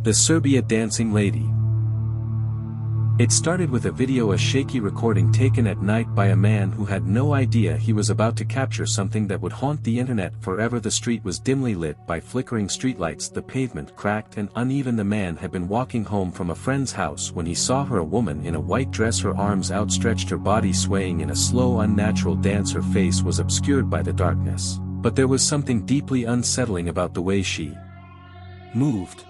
The Serbian Dancing Lady. It started with a shaky recording taken at night by a man who had no idea he was about to capture something that would haunt the internet forever. The street was dimly lit by flickering streetlights, the pavement cracked and uneven. The man had been walking home from a friend's house when he saw her, a woman in a white dress, her arms outstretched, her body swaying in a slow, unnatural dance. Her face was obscured by the darkness, but there was something deeply unsettling about the way she moved.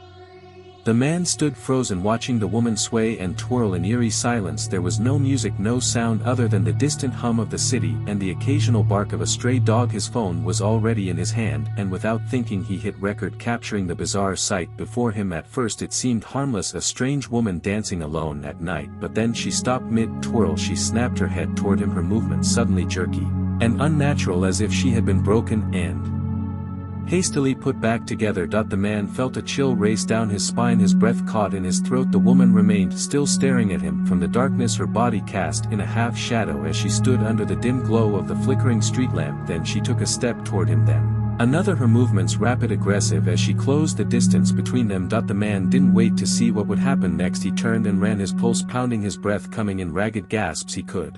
The man stood frozen, watching the woman sway and twirl in eerie silence. There was no music, no sound other than the distant hum of the city and the occasional bark of a stray dog. His phone was already in his hand, and without thinking he hit record, capturing the bizarre sight before him. At first it seemed harmless, a strange woman dancing alone at night, but then she stopped mid-twirl. She snapped her head toward him, her movements suddenly jerky and unnatural, as if she had been broken and hastily put back together. The man felt a chill race down his spine, his breath caught in his throat. The woman remained still, staring at him from the darkness, her body cast in a half shadow as she stood under the dim glow of the flickering street lamp. Then she took a step toward him, then another, her movements rapid, aggressive as she closed the distance between them. The man didn't wait to see what would happen next. He turned and ran, his pulse pounding, his breath coming in ragged gasps. He could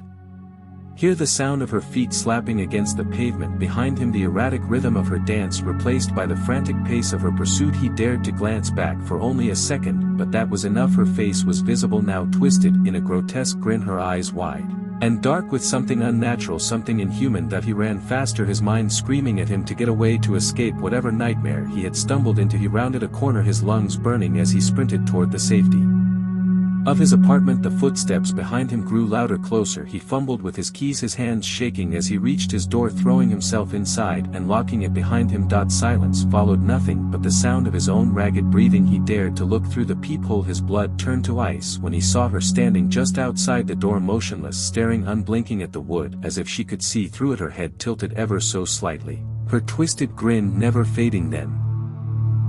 hear the sound of her feet slapping against the pavement behind him, the erratic rhythm of her dance replaced by the frantic pace of her pursuit. He dared to glance back for only a second, but that was enough. Her face was visible now, twisted in a grotesque grin, her eyes wide and dark with something unnatural, something inhuman. He ran faster, his mind screaming at him to get away, to escape whatever nightmare he had stumbled into. He rounded a corner, his lungs burning as he sprinted toward the safety of his apartment. The footsteps behind him grew louder, closer. He fumbled with his keys, his hands shaking as he reached his door, throwing himself inside and locking it behind him. Silence followed, nothing but the sound of his own ragged breathing. He dared to look through the peephole, his blood turned to ice when he saw her standing just outside the door, motionless, staring unblinking at the wood as if she could see through it, her head tilted ever so slightly, her twisted grin never fading. Then,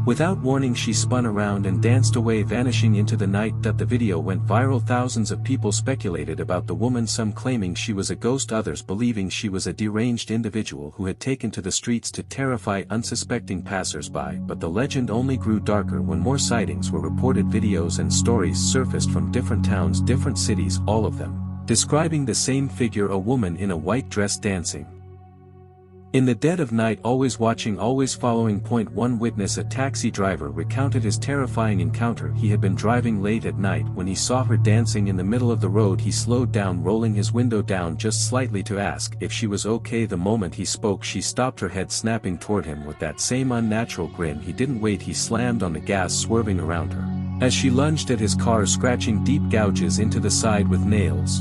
without warning, she spun around and danced away, vanishing into the night. The video went viral. Thousands of people speculated about the woman, some claiming she was a ghost, others believing she was a deranged individual who had taken to the streets to terrify unsuspecting passers-by. But the legend only grew darker when more sightings were reported. Videos and stories surfaced from different towns, different cities, all of them describing the same figure, a woman in a white dress dancing in the dead of night, always watching, always following. One witness, a taxi driver, recounted his terrifying encounter. He had been driving late at night when he saw her dancing in the middle of the road. He slowed down, rolling his window down just slightly to ask if she was okay. The moment he spoke, she stopped, her head snapping toward him with that same unnatural grin. He didn't wait, he slammed on the gas, swerving around her as she lunged at his car, scratching deep gouges into the side with nails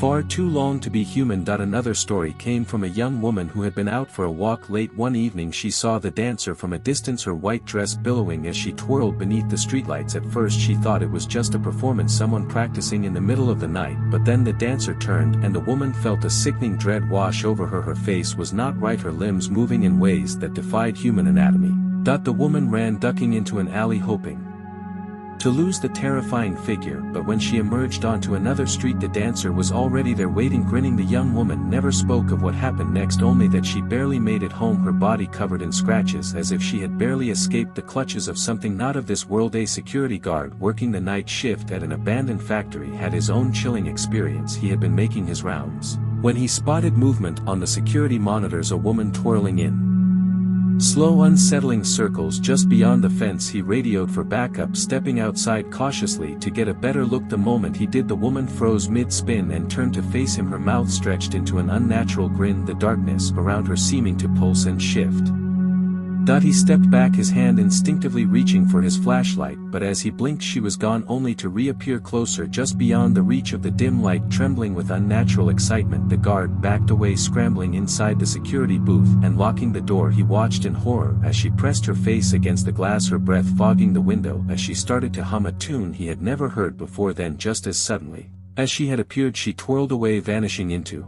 far too long to be human. Another story came from a young woman who had been out for a walk late one evening. She saw the dancer from a distance, her white dress billowing as she twirled beneath the streetlights. At first she thought it was just a performance, someone practicing in the middle of the night, but then the dancer turned and the woman felt a sickening dread wash over her. Her face was not right, her limbs moving in ways that defied human anatomy. The woman ran, ducking into an alley, hoping to lose the terrifying figure, but when she emerged onto another street, the dancer was already there, waiting, grinning. The young woman never spoke of what happened next, only that she barely made it home, her body covered in scratches as if she had barely escaped the clutches of something not of this world. A security guard working the night shift at an abandoned factory had his own chilling experience. He had been making his rounds when he spotted movement on the security monitors, a woman twirling in slow, unsettling circles just beyond the fence. He radioed for backup, stepping outside cautiously to get a better look. The moment he did, the woman froze mid-spin and turned to face him, her mouth stretched into an unnatural grin, the darkness around her seeming to pulse and shift. He stepped back, his hand instinctively reaching for his flashlight, but as he blinked she was gone, only to reappear closer, just beyond the reach of the dim light. Trembling with unnatural excitement, the guard backed away, scrambling inside the security booth and locking the door. He watched in horror as she pressed her face against the glass, her breath fogging the window as she started to hum a tune he had never heard before. Then, just as suddenly as she had appeared, she twirled away, vanishing into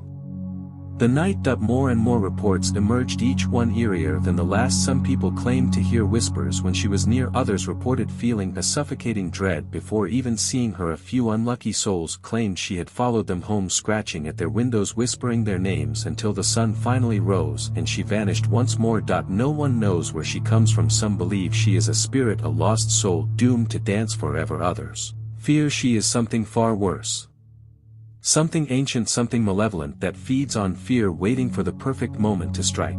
The night. More and more reports emerged, each one eerier than the last. Some people claimed to hear whispers when she was near, others reported feeling a suffocating dread before even seeing her. A few unlucky souls claimed she had followed them home, scratching at their windows, whispering their names until the sun finally rose and she vanished once more. No one knows where she comes from. Some believe she is a spirit, a lost soul doomed to dance forever. Others fear she is something far worse. Something ancient, something malevolent that feeds on fear, waiting for the perfect moment to strike.